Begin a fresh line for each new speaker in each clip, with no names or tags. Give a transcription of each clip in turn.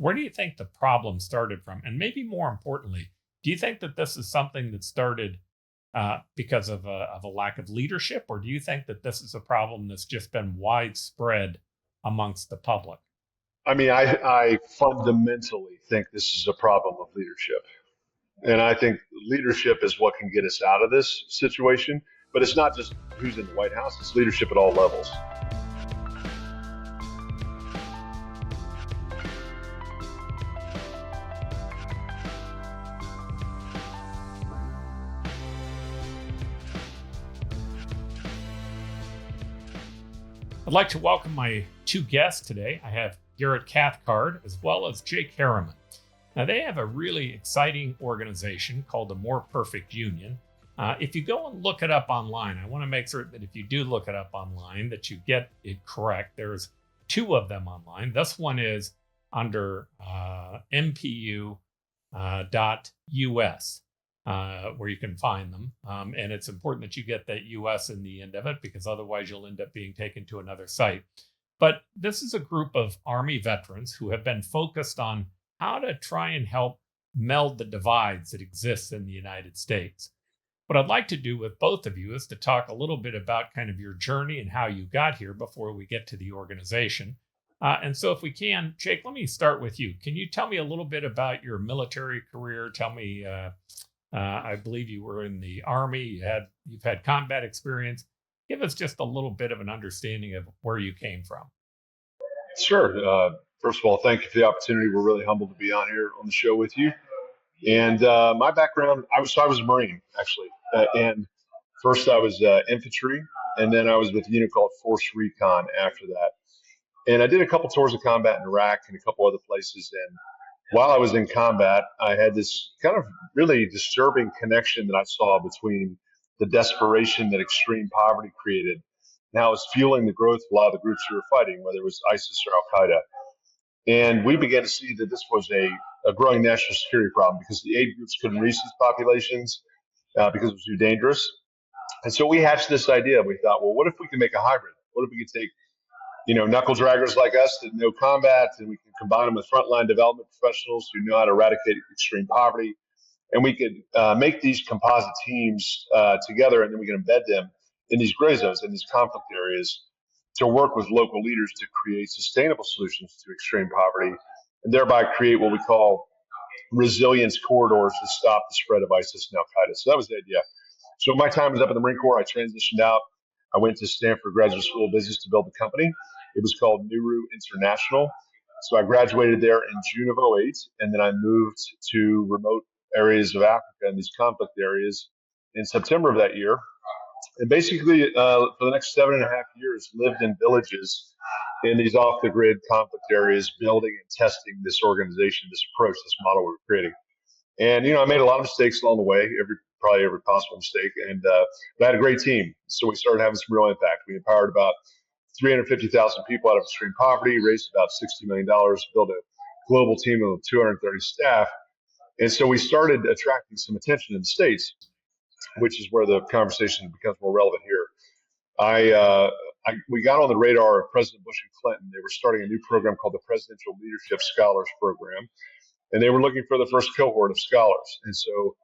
Where do you think the problem started from? And maybe more importantly, do you think that this is something that started because of a lack of leadership, or do you think that this is a problem that's just been widespread amongst the public?
I mean, I fundamentally think this is a problem of leadership. And I think leadership is what can get us out of this situation. But it's not just who's in the White House, it's leadership at all levels.
I'd like to welcome my two guests today. I have Garret Cathcart as well as Jake Harriman. Now, they have a really exciting organization called the More Perfect Union. If you go and look it up online, I want to make sure that if you do look it up online, that you get it correct. There's two of them online. This one is under mpu.us, where you can find them. And it's important that you get that US in the end of it, because otherwise you'll end up being taken to another site. But this is a group of Army veterans who have been focused on how to try and help meld the divides that exist in the United States. What I'd like to do with both of you is to talk a little bit about kind of your journey and how you got here before we get to the organization. And so if we can, Jake, let me start with you. Can you tell me a little bit about your military career? Tell me, I believe you were in the Army, you've had combat experience. Give us just a little bit of an understanding of where you came from.
Sure. First of all, thank you for the opportunity. We're really humbled to be on here on the show with you. And my background, I was a Marine, actually. And first I was infantry, and then I was with a unit called Force Recon after that. And I did a couple tours of combat in Iraq and a couple other places. And while I was in combat, I had this kind of really disturbing connection that I saw between the desperation that extreme poverty created and how it was fueling the growth of a lot of the groups we were fighting, whether it was ISIS or Al Qaeda. And we began to see that this was a growing national security problem because the aid groups couldn't reach these populations because it was too dangerous. And so we hatched this idea. We thought, well, what if we can make a hybrid? What if we could take, knuckle draggers like us that know combat, and we can combine them with frontline development professionals who know how to eradicate extreme poverty, and we could make these composite teams together, and then we can embed them in these gray zones, in these conflict areas, to work with local leaders to create sustainable solutions to extreme poverty, and thereby create what we call resilience corridors to stop the spread of ISIS and Al Qaeda. So that was the idea. So my time was up in the Marine Corps. I transitioned out. I went to Stanford Graduate School of Business to build the company. It was called Nuru International. So I graduated there in June of '08, and then I moved to remote areas of Africa and these conflict areas in September of that year. And basically, for the next 7.5 years, lived in villages in these off-the-grid conflict areas, building and testing this organization, this approach, this model we were creating. And I made a lot of mistakes along the way, probably every possible mistake, and but I had a great team. So we started having some real impact. We empowered about 350,000 people out of extreme poverty, raised about $60 million, built a global team of 230 staff. And so we started attracting some attention in the States, which is where the conversation becomes more relevant here. We got on the radar of President Bush and Clinton. They were starting a new program called the Presidential Leadership Scholars Program, and they were looking for the first cohort of scholars. And so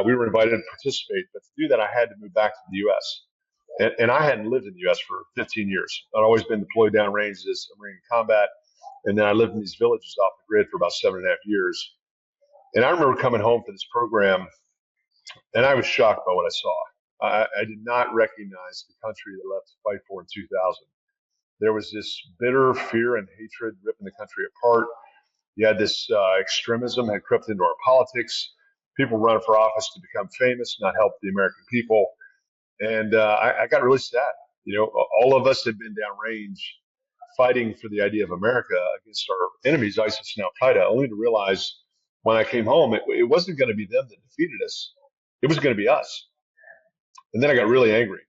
we were invited to participate. But to do that, I had to move back to the U.S. And I hadn't lived in the U.S. for 15 years. I'd always been deployed downrange as a Marine combat, and then I lived in these villages off the grid for about 7.5 years. And I remember coming home for this program, and I was shocked by what I saw. I did not recognize the country that I left to fight for in 2000. There was this bitter fear and hatred ripping the country apart. You had this extremism had crept into our politics. People running for office to become famous, not help the American people. And I got really sad. All of us had been downrange fighting for the idea of America against our enemies, ISIS and Al Qaeda, only to realize when I came home, it wasn't going to be them that defeated us. It was going to be us. And then I got really angry.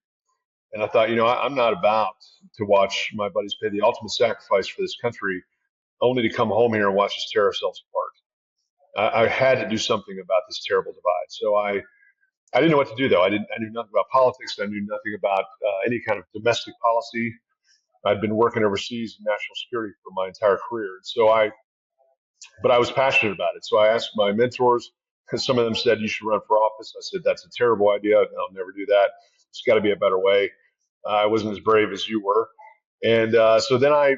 And I thought, I'm not about to watch my buddies pay the ultimate sacrifice for this country only to come home here and watch us tear ourselves apart. I had to do something about this terrible divide. So I didn't know what to do, though. I knew nothing about politics. I knew nothing about any kind of domestic policy. I'd been working overseas in national security for my entire career. So I but I was passionate about it. So I asked my mentors, because some of them said you should run for office. I said, that's a terrible idea. I'll never do that. There's got to be a better way. I wasn't as brave as you were. And so then I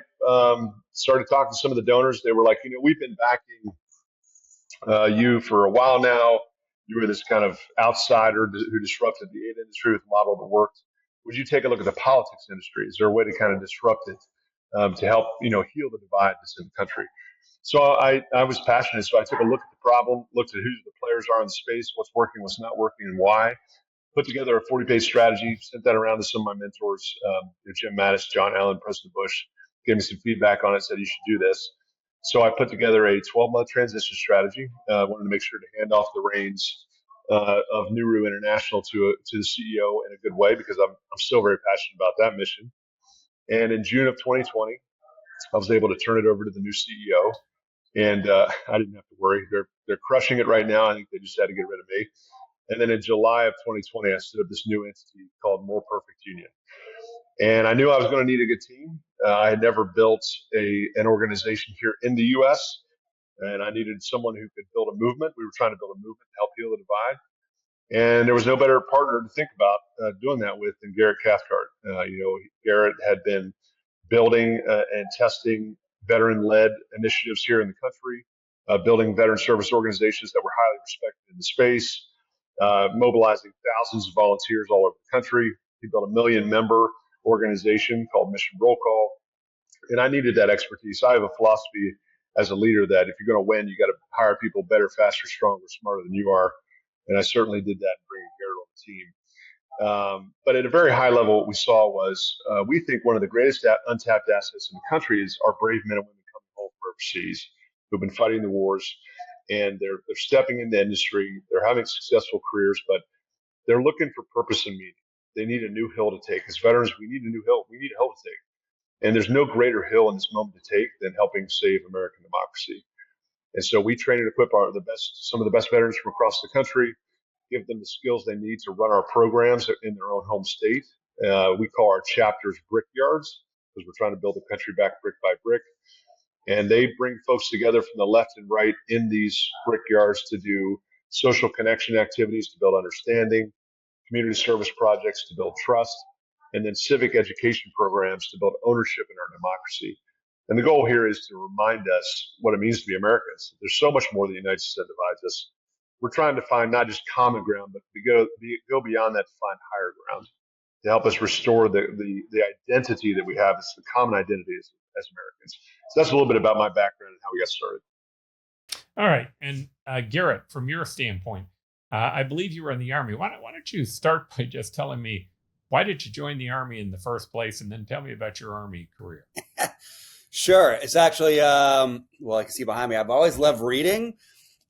started talking to some of the donors. They were like, we've been backing you for a while now. You were this kind of outsider who disrupted the aid industry with a model that worked. Would you take a look at the politics industry? Is there a way to kind of disrupt it to help, heal the divide that's in the country? So I was passionate. So I took a look at the problem, looked at who the players are in the space, what's working, what's not working, and why. Put together a 40-page strategy, sent that around to some of my mentors, Jim Mattis, John Allen, President Bush, gave me some feedback on it, said you should do this. So I put together a 12-month transition strategy. Wanted to make sure to hand off the reins of Nuru International to the CEO in a good way, because I'm still very passionate about that mission. And in June of 2020, I was able to turn it over to the new CEO, and I didn't have to worry. They're crushing it right now. I think they just had to get rid of me. And then in July of 2020, I stood up this new entity called More Perfect Union. And I knew I was going to need a good team. I had never built an organization here in the U.S., and I needed someone who could build a movement. We were trying to build a movement to help heal the divide. And there was no better partner to think about doing that with than Garret Cathcart. Garret had been building and testing veteran-led initiatives here in the country, building veteran service organizations that were highly respected in the space, mobilizing thousands of volunteers all over the country. He built a 1 million member organization called Mission Roll Call. And I needed that expertise. I have a philosophy as a leader that if you're going to win, you got to hire people better, faster, stronger, smarter than you are. And I certainly did that in bringing Garret on the team. But at a very high level, what we saw was we think one of the greatest untapped assets in the country is our brave men and women coming home from overseas who've been fighting the wars, and they're stepping into industry. They're having successful careers, but they're looking for purpose and meaning. They need a new hill to take. As veterans, we need a new hill. We need a hill to take. And there's no greater hill in this moment to take than helping save American democracy. And so we train and equip some of the best veterans from across the country, give them the skills they need to run our programs in their own home state. We call our chapters brickyards because we're trying to build the country back brick by brick. And they bring folks together from the left and right in these brickyards to do social connection activities, to build understanding, community service projects to build trust, and then civic education programs to build ownership in our democracy. And the goal here is to remind us what it means to be Americans. There's so much more the United States that divides us. We're trying to find not just common ground, but to go beyond that to find higher ground to help us restore the identity that we have. It's the common identity as Americans. So that's a little bit about my background and how we got started.
All right. And Garret, from your standpoint, I believe you were in the Army. Why don't you start by just telling me, why did you join the Army in the first place? And then tell me about your Army career.
Sure. It's actually, well, I can see behind me, I've always loved reading.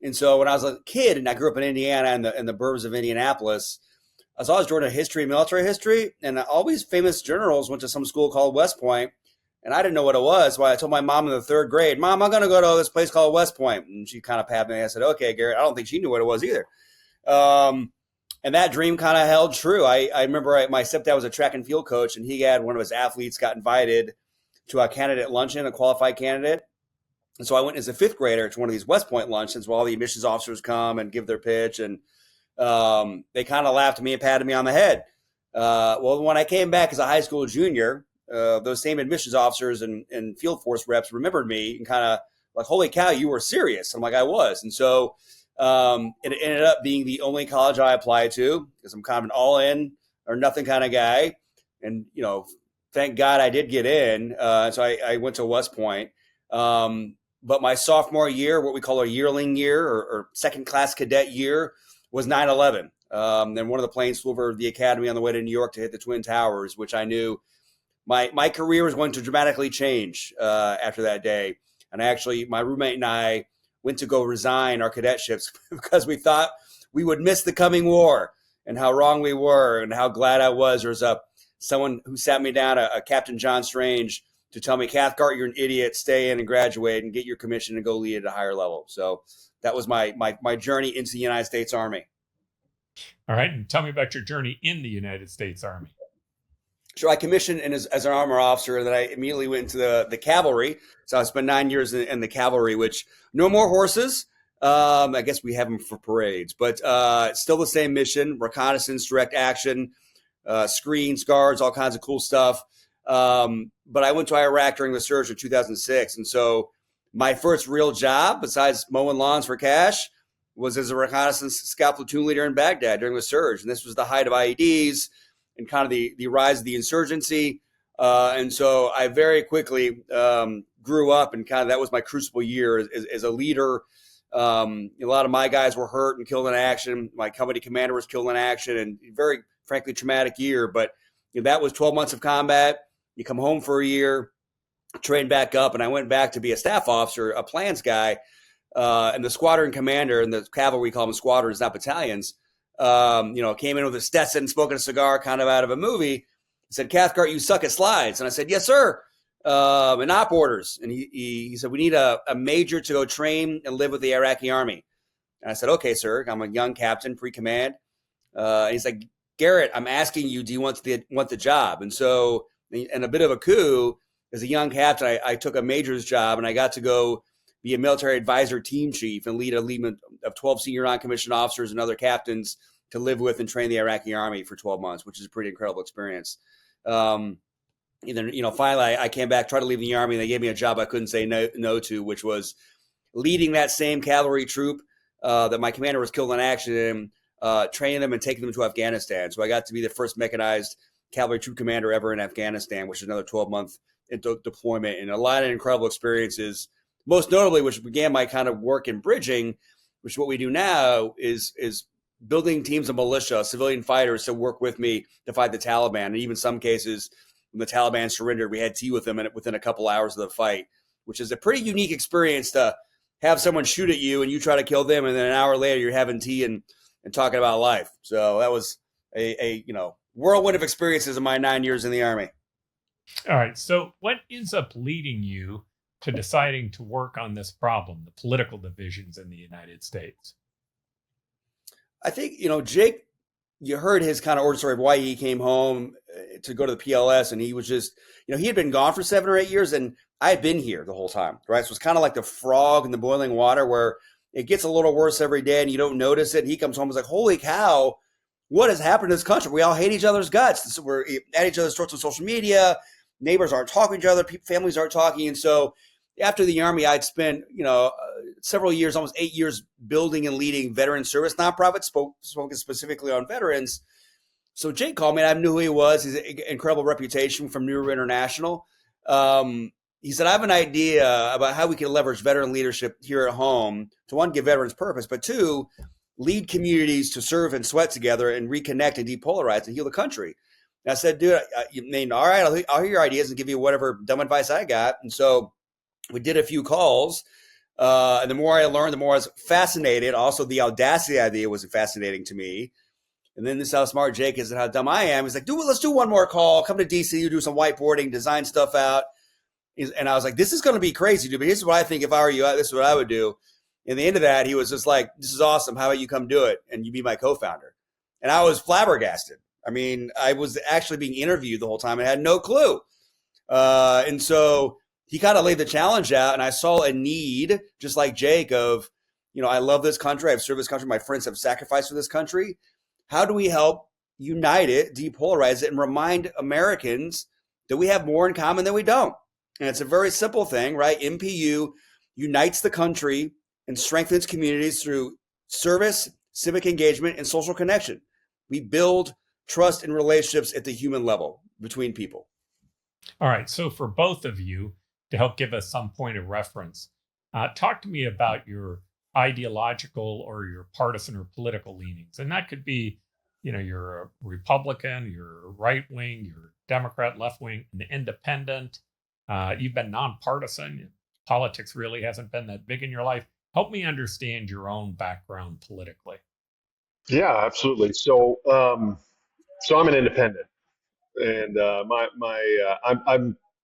And so when I was a kid and I grew up in Indiana in the burbs of Indianapolis, I was always drawn to history, military history. And all these famous generals went to some school called West Point. And I didn't know what it was. So I told my mom in the third grade, Mom, I'm going to go to this place called West Point. And she kind of patted me. I said, okay, Garret. I don't think she knew what it was either. And that dream kind of held true. I remember my stepdad was a track and field coach, and he had one of his athletes got invited to a candidate luncheon, a qualified candidate. And so I went as a fifth grader to one of these West Point luncheons where all the admissions officers come and give their pitch. And they kind of laughed at me and patted me on the head. Well, when I came back as a high school junior, those same admissions officers and field force reps remembered me and kind of like, holy cow, you were serious. I'm like, I was. And so it ended up being the only college I applied to because I'm kind of an all in or nothing kind of guy. And, thank God I did get in. So I went to West Point. But my sophomore year, what we call a yearling year or second class cadet year, was 9/11. Then one of the planes flew over the academy on the way to New York to hit the Twin Towers, which I knew my career was going to dramatically change after that day. And actually, my roommate and I went to go resign our cadetships because we thought we would miss the coming war, and how wrong we were, and how glad I was. There was someone who sat me down, a Captain John Strange, to tell me, Cathcart, you're an idiot, stay in and graduate and get your commission and go lead at a higher level. So that was my journey into the United States Army.
All right. And tell me about your journey in the United States Army.
Sure, I commissioned as an armor officer, and then I immediately went into the cavalry. So I spent 9 years in the cavalry, which no more horses. I guess we have them for parades, but still the same mission: reconnaissance, direct action, screens, guards, all kinds of cool stuff. But I went to Iraq during the surge in 2006, and so my first real job, besides mowing lawns for cash, was as a reconnaissance scout platoon leader in Baghdad during the surge, and this was the height of IEDs and kind of the rise of the insurgency. And so I very quickly grew up, and kind of that was my crucible year as a leader. A lot of my guys were hurt and killed in action. My company commander was killed in action, and very frankly traumatic year. But that was 12 months of combat. You come home for a year, train back up, and I went back to be a staff officer, a plans guy, and the squadron commander, and the cavalry, we call them squadrons, not battalions. Came in with a Stetson, smoking a cigar, kind of out of a movie. He said, "Cathcart, you suck at slides." And I said, "Yes, sir." And op orders. And he said, "We need a major to go train and live with the Iraqi army." And I said, "Okay, sir." I'm a young captain, pre-command. And he's like, "Garrett, I'm asking you, do you want the job?" And so, and a bit of a coup, as a young captain, I took a major's job, and I got to go be a military advisor team chief and lead a lead of 12 senior non-commissioned officers and other captains to live with and train the Iraqi army for 12 months, which is a pretty incredible experience. Finally, I came back, tried to leave the army, and they gave me a job I couldn't say no to, which was leading that same cavalry troop that my commander was killed in action in, training them and taking them to Afghanistan. So I got to be the first mechanized cavalry troop commander ever in Afghanistan, which is another 12-month deployment, and a lot of incredible experiences. Most notably, which began my kind of work in bridging, which what we do now is building teams of militia, civilian fighters to work with me to fight the Taliban. And even some cases, when the Taliban surrendered, we had tea with them within a couple hours of the fight, which is a pretty unique experience to have someone shoot at you and you try to kill them, and then an hour later you're having tea and talking about life. So that was a whirlwind of experiences in my 9 years in the Army.
All right. So what ends up leading you to deciding to work on this problem, the political divisions in the United States?
I think, Jake, you heard his kind of origin story of why he came home to go to the PLS, and he was just, he had been gone for 7 or 8 years, and I had been here the whole time, right? So it's kind of like the frog in the boiling water, where it gets a little worse every day and you don't notice it. And he comes home and is like, holy cow, what has happened to this country? We all hate each other's guts. So we're at each other's throats on social media. Neighbors aren't talking to each other. Families aren't talking. And so after the Army, I'd spent, several years, almost 8 years, building and leading veteran service nonprofits, focused specifically on veterans. So Jake called me, and I knew who he was. He's an incredible reputation from New River International. He said, "I have an idea about how we can leverage veteran leadership here at home to, one, give veterans purpose, but two, lead communities to serve and sweat together and reconnect and depolarize and heal the country." And I said, "Dude, all right, I'll hear your ideas and give you whatever dumb advice I got." And so we did a few calls. And the more I learned, the more I was fascinated. Also, the audacity idea was fascinating to me. And then this is how smart Jake is and how dumb I am. He's like, let's do one more call. Come to DC, you do some whiteboarding, design stuff out. And I was like, this is going to be crazy, dude. But here's what I think. If I were you, this is what I would do. And the end of that, he was just like, "This is awesome. How about you come do it? And you be my co-founder." And I was flabbergasted. I mean, I was actually being interviewed the whole time and had no clue. And so he kind of laid the challenge out, and I saw a need, just like Jake, of, I love this country. I've served this country. My friends have sacrificed for this country. How do we help unite it, depolarize it, and remind Americans that we have more in common than we don't? And it's a very simple thing, right? MPU unites the country and strengthens communities through service, civic engagement, and social connection. We build trust and relationships at the human level between people.
All right. So for both of you, to help give us some point of reference, talk to me about your ideological or your partisan or political leanings. And that could be, you're a Republican, you're right wing, you're Democrat, left wing, an independent. You've been nonpartisan. Politics really hasn't been that big in your life. Help me understand your own background politically.
Yeah, absolutely. So I'm an independent, and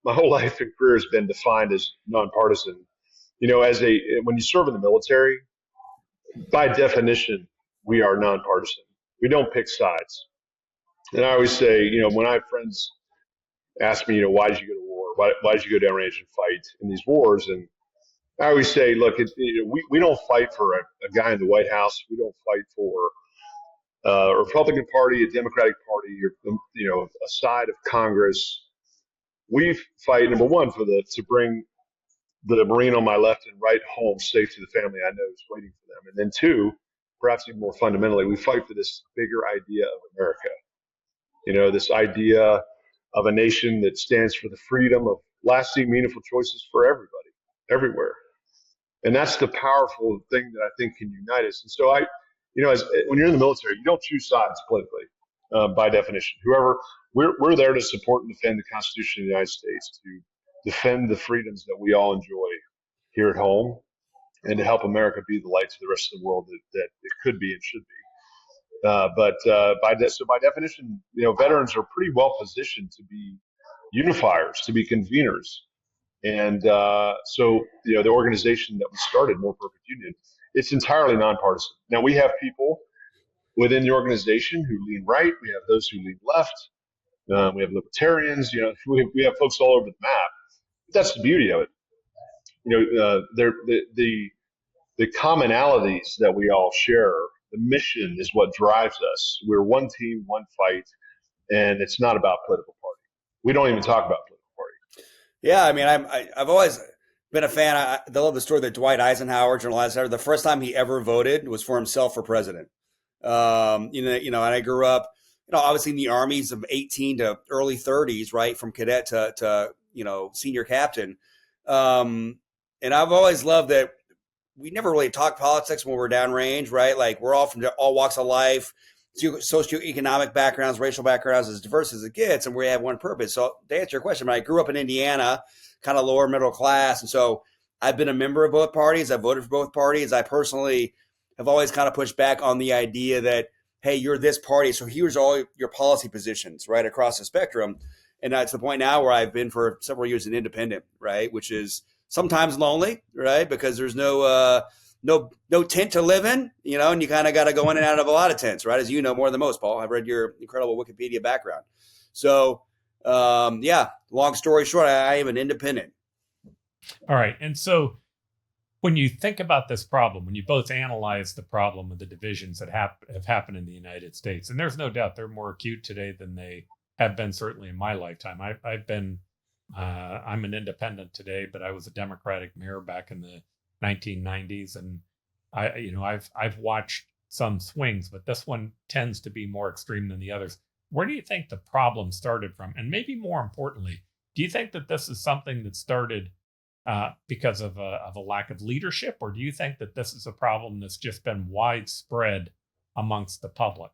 my whole life and career has been defined as nonpartisan. When you serve in the military, by definition, we are nonpartisan. We don't pick sides. And I always say, when I have friends ask me, why did you go to war? Why did you go downrange and fight in these wars? And I always say, look, we don't fight for a guy in the White House. We don't fight for a Republican Party, a Democratic Party, or a side of Congress. We fight, number one, to bring the Marine on my left and right home safe to the family I know is waiting for them. And then two, perhaps even more fundamentally, we fight for this bigger idea of America. This idea of a nation that stands for the freedom of lasting, meaningful choices for everybody, everywhere. And that's the powerful thing that I think can unite us. And so when you're in the military, you don't choose sides politically, by definition. We're there to support and defend the Constitution of the United States, to defend the freedoms that we all enjoy here at home, and to help America be the light to the rest of the world that it could be and should be. By definition, veterans are pretty well positioned to be unifiers, to be conveners. And the organization that we started, More Perfect Union, it's entirely nonpartisan. Now, we have people within the organization who lean right. We have those who lean left. We have libertarians. We have folks all over the map. But that's the beauty of it. The commonalities that we all share, the mission is what drives us. We're one team, one fight, and it's not about political party. We don't even talk about political party.
Yeah, I mean, I've always been a fan. I love the story that Dwight Eisenhower, General Eisenhower, the first time he ever voted was for himself for president. And I grew up, obviously in the armies of 18 to early 30s, right, from cadet to senior captain. And I've always loved that we never really talk politics when we're downrange, right? Like, we're all from all walks of life, socioeconomic backgrounds, racial backgrounds, as diverse as it gets, and we have one purpose. So to answer your question, I grew up in Indiana, kind of lower middle class, and so I've been a member of both parties. I voted for both parties. I personally have always kind of pushed back on the idea that, hey, you're this party, so here's all your policy positions right across the spectrum. And it's the point now where I've been for several years an independent, right, which is sometimes lonely, right, because there's no tent to live in, and you kind of got to go in and out of a lot of tents, right? As you know more than most, Paul. I've read your incredible Wikipedia background. So, long story short, I am an independent.
All right. And so when you think about this problem, when you both analyze the problem of the divisions that have happened in the United States, and there's no doubt they're more acute today than they have been certainly in my lifetime. I'm an independent today, but I was a Democratic mayor back in the 1990s, and I've watched some swings, but this one tends to be more extreme than the others. Where do you think the problem started from? And maybe more importantly, do you think that this is something that started because of a lack of leadership, or do you think that this is a problem that's just been widespread amongst the public?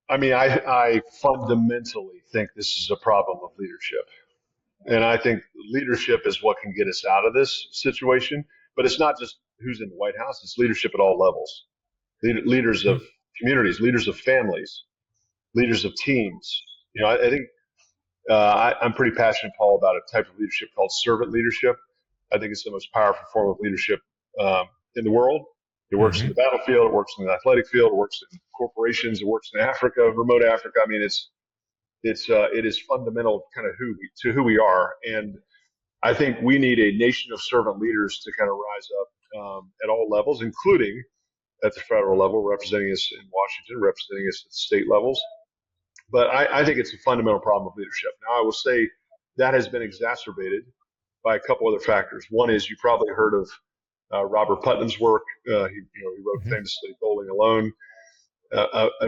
I mean, I fundamentally think this is a problem of leadership. And I think leadership is what can get us out of this situation. But it's not just who's in the White House, it's leadership at all levels. Leaders of communities, leaders of families, leaders of teams. I think I'm pretty passionate, Paul, about a type of leadership called servant leadership. I think it's the most powerful form of leadership in the world. It works in the battlefield, it works in the athletic field, it works in corporations, it works in Africa, remote Africa. I mean, it is fundamental kind of who we are. And I think we need a nation of servant leaders to kind of rise up at all levels, including at the federal level, representing us in Washington, representing us at the state levels. But I think it's a fundamental problem of leadership. Now, I will say that has been exacerbated by a couple other factors. One is, you probably heard of Robert Putnam's work. He wrote famously "Bowling Alone."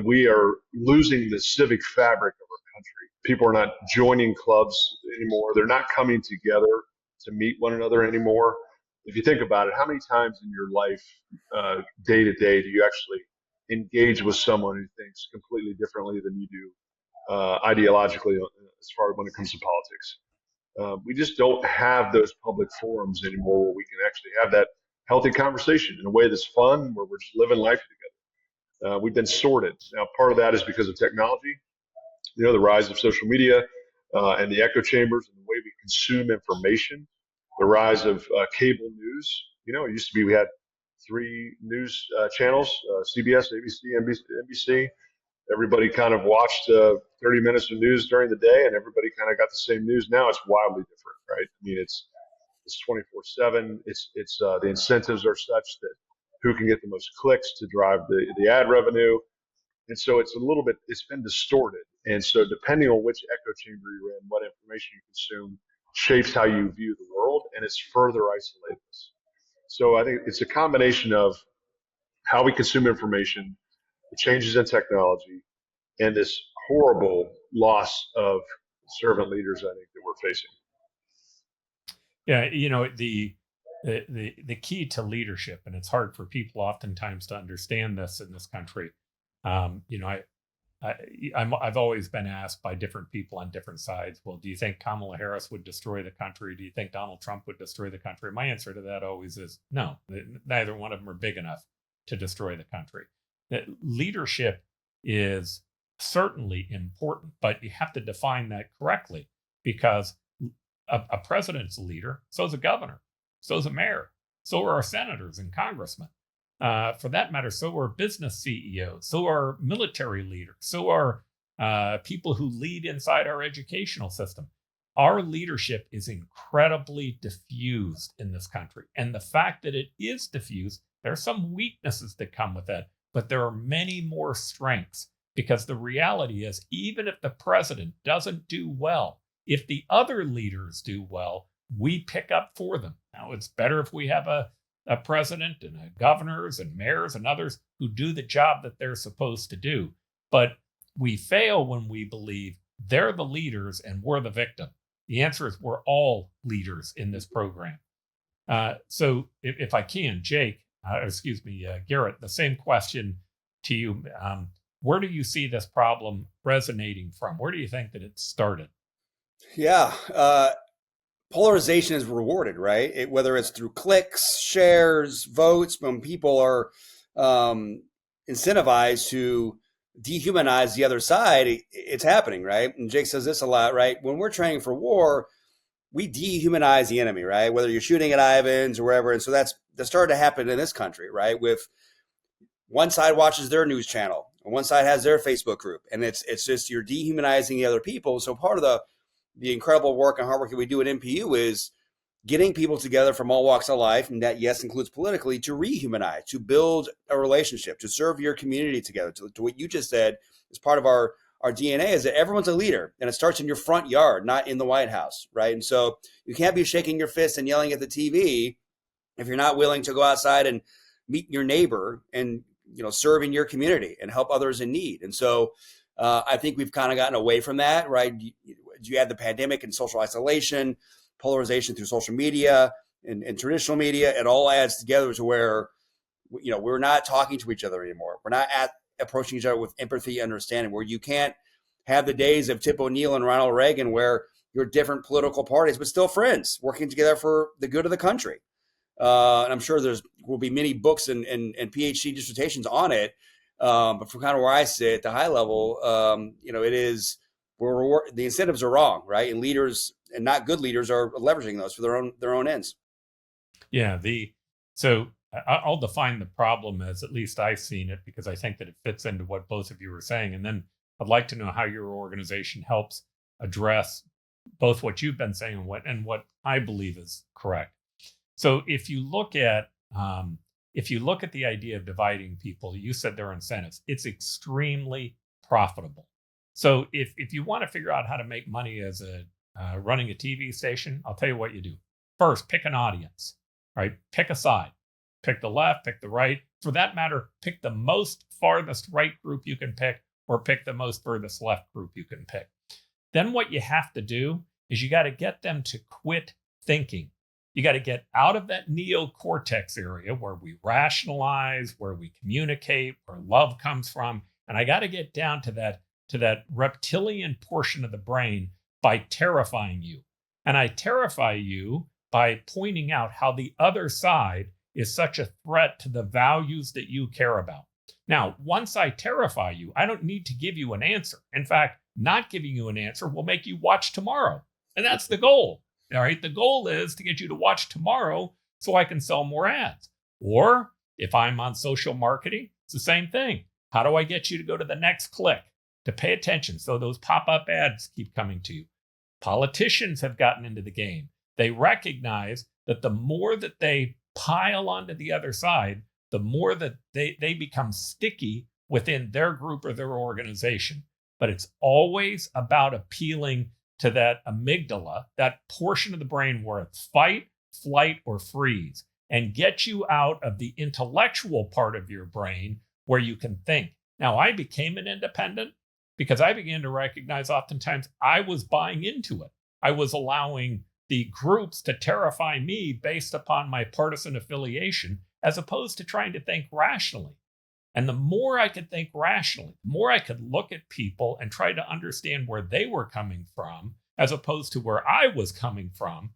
We are losing the civic fabric of our country. People are not joining clubs anymore. They're not coming together to meet one another anymore. If you think about it, how many times in your life, day to day, do you actually engage with someone who thinks completely differently than you do ideologically, as far as when it comes to politics? We just don't have those public forums anymore where we can actually have that healthy conversation in a way that's fun, where we're just living life together. We've been sorted. Now, part of that is because of technology, the rise of social media and the echo chambers and the way we consume information, the rise of cable news. It used to be we had 3 news channels, CBS, ABC, NBC. everybody kind of watched 30 minutes of news during the day, and everybody kind of got the same news. Now it's wildly different, right? I mean, it's 24/7. It's the incentives are such that who can get the most clicks to drive the ad revenue, and so it's been distorted. And so depending on which echo chamber you're in, what information you consume shapes how you view the world, and it's further isolated us. So I think it's a combination of how we consume information, the changes in technology, and this horrible loss of servant leaders, I think, that we're facing.
Yeah, the key to leadership, and it's hard for people oftentimes to understand this in this country. I've always been asked by different people on different sides, well, do you think Kamala Harris would destroy the country? Do you think Donald Trump would destroy the country? My answer to that always is no. Neither one of them are big enough to destroy the country. Leadership is certainly important, but you have to define that correctly, because a president's a leader, so is a governor, so is a mayor, so are our senators and congressmen. For that matter, so are business CEOs, so are military leaders, so are people who lead inside our educational system. Our leadership is incredibly diffused in this country. And the fact that it is diffused, there are some weaknesses that come with that, but there are many more strengths, because the reality is, even if the president doesn't do well, if the other leaders do well, we pick up for them. Now, it's better if we have a president and governors and mayors and others who do the job that they're supposed to do. But we fail when we believe they're the leaders and we're the victim. The answer is we're all leaders in this program. So if I can, Jake, Garrett, the same question to you. Where do you see this problem resonating from? Where do you think that it started?
Yeah. Polarization is rewarded, right? Whether it's through clicks, shares, votes, when people are incentivized to dehumanize the other side, it's happening, right? And Jake says this a lot, right? When we're training for war, we dehumanize the enemy, right? Whether you're shooting at Ivans or wherever. And so that started to happen in this country, right? With one side watches their news channel, and one side has their Facebook group, and it's just you're dehumanizing the other people. So part of the incredible work and hard work that we do at NPU is getting people together from all walks of life, and that, yes, includes politically, to rehumanize, to build a relationship, to serve your community together. To what you just said, is part of our DNA, is that everyone's a leader, and it starts in your front yard, not in the White House, right? And so you can't be shaking your fist and yelling at the TV if you're not willing to go outside and meet your neighbor and serve in your community and help others in need. And so I think we've kind of gotten away from that, right? You had the pandemic and social isolation, polarization through social media and traditional media. It all adds together to where, we're not talking to each other anymore. We're not approaching each other with empathy, understanding, where you can't have the days of Tip O'Neill and Ronald Reagan where you're different political parties, but still friends working together for the good of the country. And I'm sure will be many books and PhD dissertations on it. But from kind of where I sit, the high level, it is where the incentives are wrong, right? And leaders and not good leaders are leveraging those for their own ends.
Yeah. So I'll define the problem as, at least I've seen it, because I think that it fits into what both of you were saying. And then I'd like to know how your organization helps address both what you've been saying and what I believe is correct. So if you look at the idea of dividing people, you said there are incentives. It's extremely profitable. So if you want to figure out how to make money as running a TV station, I'll tell you what you do. First, pick an audience, right? Pick a side. Pick the left, pick the right. For that matter, pick the most farthest right group you can pick, or pick the most furthest left group you can pick. Then what you have to do is you got to get them to quit thinking. You got to get out of that neocortex area where we rationalize, where we communicate, where love comes from. And I got to get down to that reptilian portion of the brain by terrifying you. And I terrify you by pointing out how the other side is such a threat to the values that you care about. Now, once I terrify you, I don't need to give you an answer. In fact, not giving you an answer will make you watch tomorrow. And that's the goal. All right. The goal is to get you to watch tomorrow so I can sell more ads. Or if I'm on social marketing, it's the same thing. How do I get you to go to the next click, to pay attention so those pop-up ads keep coming to you? Politicians have gotten into the game. They recognize that the more that they pile onto the other side, the more that they become sticky within their group or their organization. But it's always about appealing to that amygdala, that portion of the brain where it's fight, flight, or freeze, and get you out of the intellectual part of your brain where you can think. Now, I became an independent because I began to recognize oftentimes I was buying into it. I was allowing the groups to terrify me based upon my partisan affiliation, as opposed to trying to think rationally. And the more I could think rationally, the more I could look at people and try to understand where they were coming from, as opposed to where I was coming from,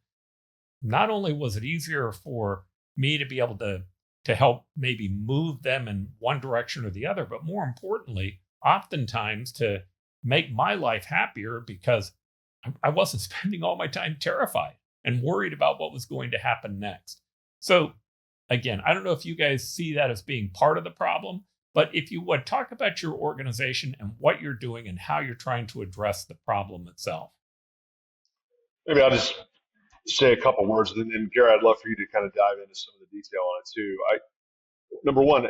not only was it easier for me to be able to help maybe move them in one direction or the other, but more importantly, oftentimes to make my life happier because I wasn't spending all my time terrified and worried about what was going to happen next. So again, I don't know if you guys see that as being part of the problem, but if you would talk about your organization and what you're doing and how you're trying to address the problem itself.
Maybe I'll just say a couple words, and then Garrett, I'd love for you to kind of dive into some of the detail on it too. Number one,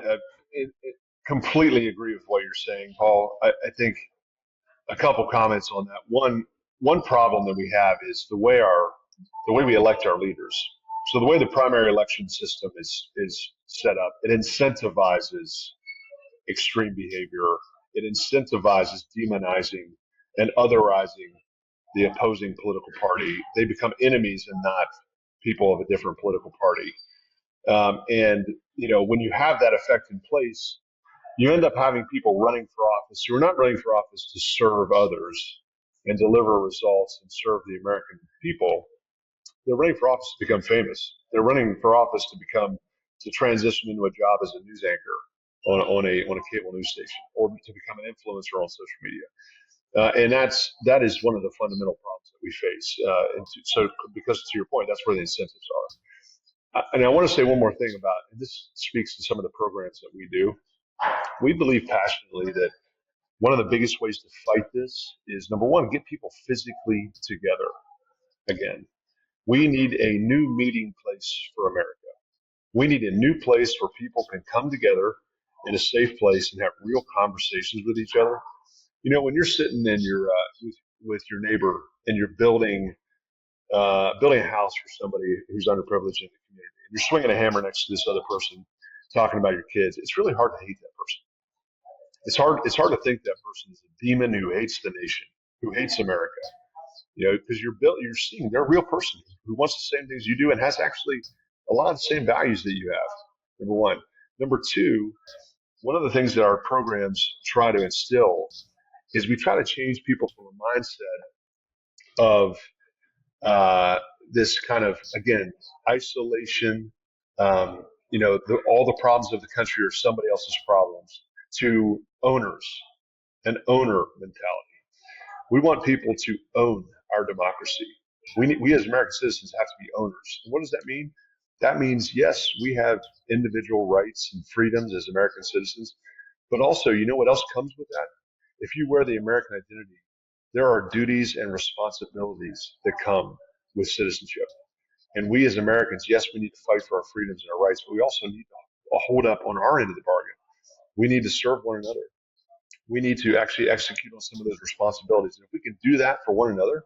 completely agree with what you're saying, Paul. I think a couple comments on that. One problem that we have is the way we elect our leaders. So the way the primary election system is set up, it incentivizes extreme behavior. It incentivizes demonizing and otherizing the opposing political party. They become enemies and not people of a different political party. And when you have that effect in place, you end up having people running for office who are not running for office to serve others and deliver results and serve the American people. They're running for office to become famous. They're running for office to transition into a job as a news anchor on a cable news station, or to become an influencer on social media. And that is one of the fundamental problems that we face. So because to your point, that's where the incentives are. And I want to say one more thing about, and this speaks to some of the programs that we do. We believe passionately that one of the biggest ways to fight this is, number one, get people physically together again. We need a new meeting place for America. We need a new place where people can come together in a safe place and have real conversations with each other. When you're sitting in your with your neighbor and you're building a house for somebody who's underprivileged in the community, and you're swinging a hammer next to this other person, talking about your kids, it's really hard to hate that person. It's hard to think that person is a demon who hates the nation, who hates America. Because you're seeing they're a real person who wants the same things you do and has actually a lot of the same values that you have. Number one. Number two, one of the things that our programs try to instill is we try to change people from a mindset of this kind of, again, isolation. All the problems of the country are somebody else's problems, to owners, an owner mentality. We want people to own our democracy. We as American citizens have to be owners. And what does that mean? That means, yes, we have individual rights and freedoms as American citizens, but also, what else comes with that? If you wear the American identity, there are duties and responsibilities that come with citizenship. And we as Americans, yes, we need to fight for our freedoms and our rights, but we also need to hold up on our end of the bargain. We need to serve one another. We need to actually execute on some of those responsibilities. And if we can do that for one another,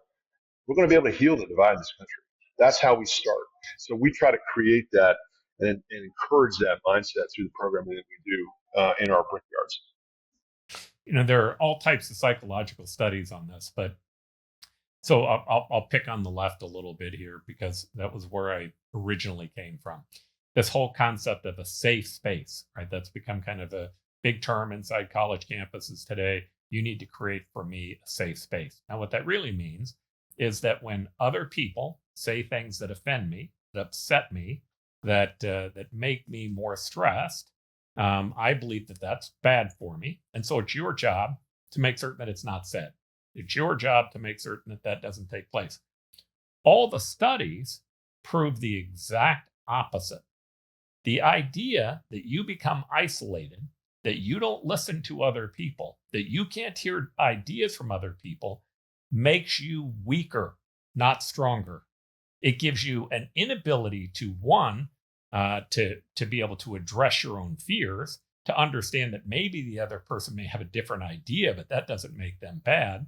we're going to be able to heal the divide in this country. That's how we start. So we try to create that and encourage that mindset through the programming that we do in our brickyards.
There are all types of psychological studies on this, but so I'll pick on the left a little bit here because that was where I originally came from. This whole concept of a safe space, right? That's become kind of a big term inside college campuses today. You need to create for me a safe space. Now, what that really means is that when other people say things that offend me, that upset me, that make me more stressed, I believe that that's bad for me. And so it's your job to make certain that it's not said. It's your job to make certain that that doesn't take place. All the studies prove the exact opposite. The idea that you become isolated that you don't listen to other people, that you can't hear ideas from other people, makes you weaker, not stronger. It gives you an inability to, one, to be able to address your own fears, to understand that maybe the other person may have a different idea, but that doesn't make them bad.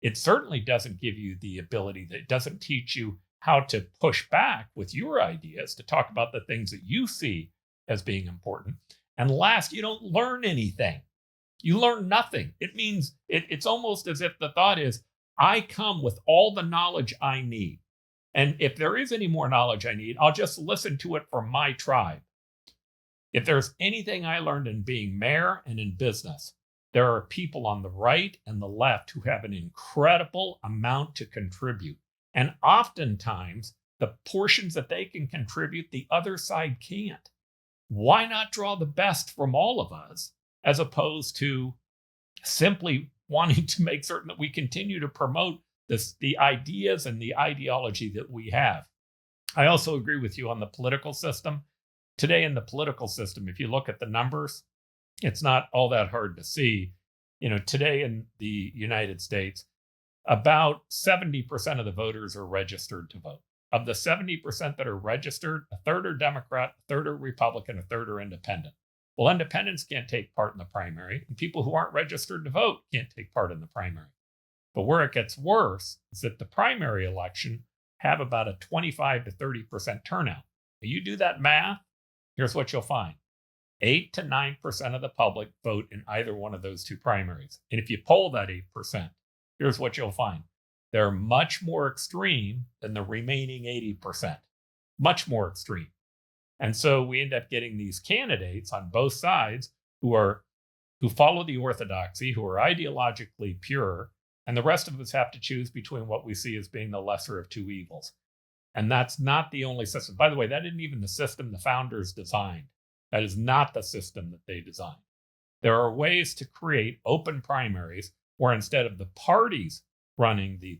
It certainly doesn't give you the ability, that it doesn't teach you how to push back with your ideas, to talk about the things that you see as being important. And last, you don't learn anything. You learn nothing. It means it's almost as if the thought is, I come with all the knowledge I need. And if there is any more knowledge I need, I'll just listen to it from my tribe. If there's anything I learned in being mayor and in business, there are people on the right and the left who have an incredible amount to contribute. And oftentimes, the portions that they can contribute, the other side can't. Why not draw the best from all of us, as opposed to simply wanting to make certain that we continue to promote the ideas and the ideology that we have? I also agree with you on the political system. Today in the political system, if you look at the numbers, it's not all that hard to see. Today in the United States, about 70% of the voters are registered to vote. Of the 70% that are registered, a third are Democrat, a third are Republican, a third are independent. Well, independents can't take part in the primary, and people who aren't registered to vote can't take part in the primary. But where it gets worse is that the primary election have about a 25 to 30% turnout. Now, you do that math, here's what you'll find. 8 to 9% of the public vote in either one of those two primaries. And if you poll that 8%, here's what you'll find. They're much more extreme than the remaining 80%. Much more extreme. And so we end up getting these candidates on both sides who follow the orthodoxy, who are ideologically pure, and the rest of us have to choose between what we see as being the lesser of two evils. And that's not the only system. By the way, that isn't even the system the founders designed. That is not the system that they designed. There are ways to create open primaries where instead of the parties running the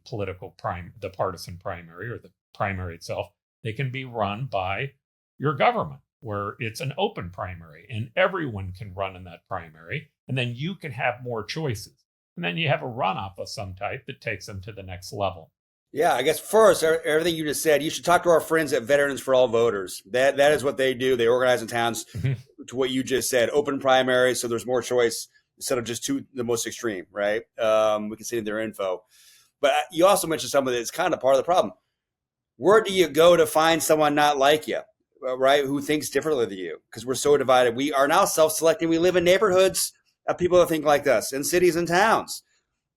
partisan primary or the primary itself, they can be run by your government, where it's an open primary and everyone can run in that primary. And then you can have more choices. And then you have a runoff of some type that takes them to the next level.
Yeah, I guess first, everything you just said, you should talk to our friends at Veterans for All Voters. That is what they do. They organize in towns to what you just said, open primaries, so there's more choice instead of just the most extreme, right? We can see in their info. But you also mentioned something that's kind of part of the problem. Where do you go to find someone not like you, right, who thinks differently than you? Because we're so divided. We are now self-selecting. We live in neighborhoods of people that think like us, in cities and towns.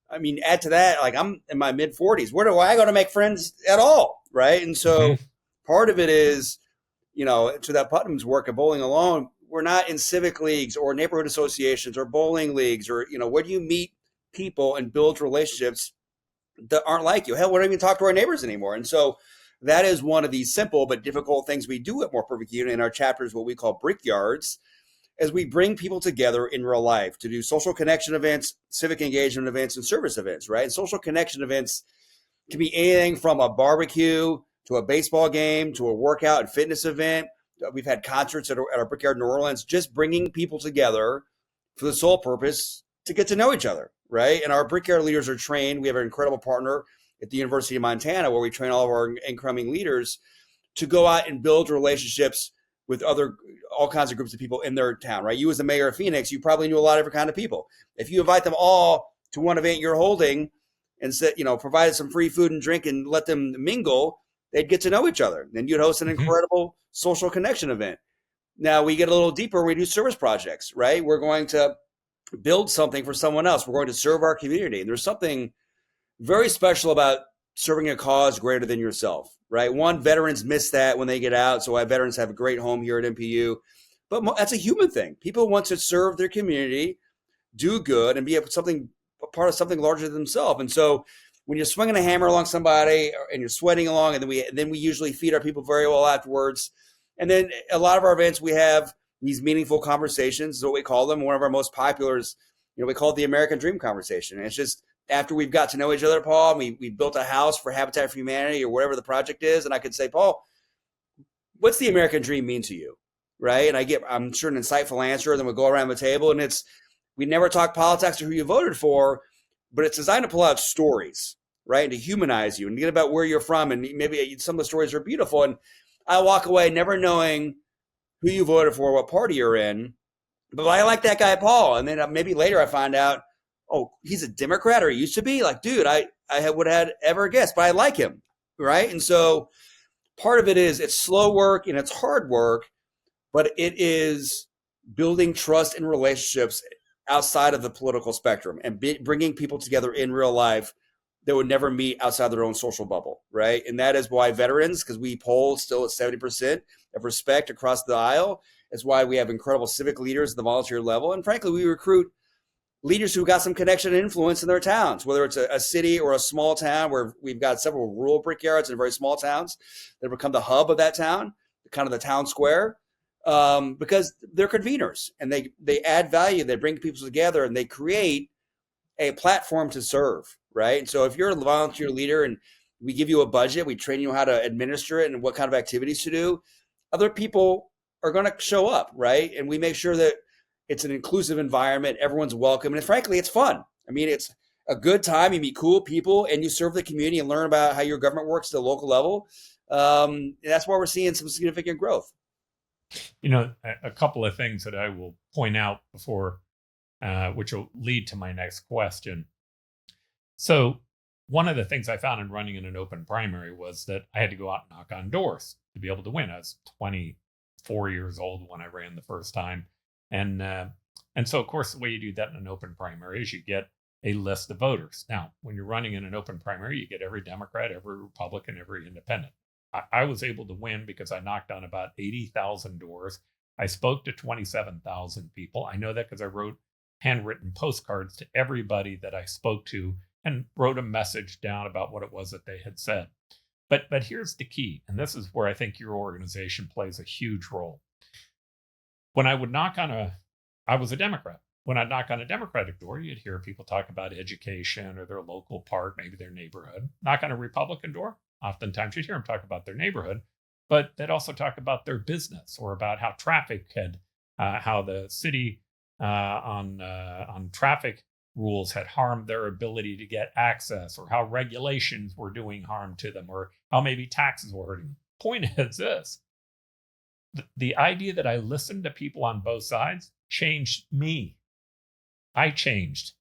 I mean, add to that, like I'm in my mid-40s. Where do I go to make friends at all, right? And so part of it is, to that Putnam's work of Bowling Alone, we're not in civic leagues or neighborhood associations or bowling leagues or, where do you meet people and build relationships that aren't like you? Hell, we don't even talk to our neighbors anymore. And so that is one of these simple but difficult things we do at More Perfect Union in our chapters, what we call brickyards, as we bring people together in real life to do social connection events, civic engagement events, and service events, right? And social connection events can be anything from a barbecue to a baseball game to a workout and fitness event. We've had concerts at our Brickyard in New Orleans, just bringing people together for the sole purpose to get to know each other, right? And our Brickyard leaders are trained. We have an incredible partner at the University of Montana where we train all of our incoming leaders to go out and build relationships with all kinds of groups of people in their town, right? You as the mayor of Phoenix, you probably knew a lot of different kind of people. If you invite them all to one event you're holding and said, provided some free food and drink and let them mingle, they'd get to know each other. Then you'd host an incredible social connection event. Now we get a little deeper. We do service projects, right? We're going to build something for someone else. We're going to serve our community. And there's something very special about serving a cause greater than yourself, right? One, veterans miss that when they get out. So why veterans have a great home here at MPU. But that's a human thing. People want to serve their community, do good, and be a part of something larger than themselves. And so when you're swinging a hammer along somebody and you're sweating along, and then we usually feed our people very well afterwards. And then a lot of our events, we have these meaningful conversations, is what we call them. One of our most popular is, we call it the American Dream Conversation. And it's just after we've got to know each other, Paul, and we built a house for Habitat for Humanity or whatever the project is. And I could say, Paul, what's the American dream mean to you? right? And I'm sure an insightful answer. Then we'll go around the table, and we never talk politics or who you voted for, but it's designed to pull out stories, right, and to humanize you and get about where you're from. And maybe some of the stories are beautiful. And I walk away never knowing who you voted for, what party you're in, but I like that guy Paul. And then maybe later I find out, oh, he's a Democrat, or he used to be. Like, dude, I would have ever guessed, but I like him, right? And so part of it is it's slow work and it's hard work, but it is building trust and relationships outside of the political spectrum and bringing people together in real life that would never meet outside their own social bubble, right? And that is why veterans, because we poll still at 70% of respect across the aisle, is why we have incredible civic leaders at the volunteer level. And frankly, we recruit leaders who got some connection and influence in their towns, whether it's a city or a small town where we've got several rural brickyards in very small towns that become the hub of that town, kind of the town square, because they're conveners and they add value, they bring people together, and they create a platform to serve, right? And so if you're a volunteer leader and we give you a budget, we train you how to administer it and what kind of activities to do, other people are going to show up, right? And we make sure that it's an inclusive environment, everyone's welcome, and frankly, it's fun. I mean, it's a good time. You meet cool people and you serve the community and learn about how your government works at the local level. And that's why we're seeing some significant growth.
A couple of things that I will point out before, which will lead to my next question. So one of the things I found in running in an open primary was that I had to go out and knock on doors to be able to win. I was 24 years old when I ran the first time. And so, of course, the way you do that in an open primary is you get a list of voters. Now, when you're running in an open primary, you get every Democrat, every Republican, every independent. I was able to win because I knocked on about 80,000 doors. I spoke to 27,000 people. I know that because I wrote handwritten postcards to everybody that I spoke to and wrote a message down about what it was that they had said. But here's the key, and this is where I think your organization plays a huge role. When I would I was a Democrat. When I'd knock on a Democratic door, you'd hear people talk about education or their local park, maybe their neighborhood. Knock on a Republican door, oftentimes you'd hear them talk about their neighborhood, but they'd also talk about their business or about how traffic how the city on traffic rules had harmed their ability to get access, or how regulations were doing harm to them, or how maybe taxes were hurting them. Point is this. The idea that I listened to people on both sides changed me. I changed,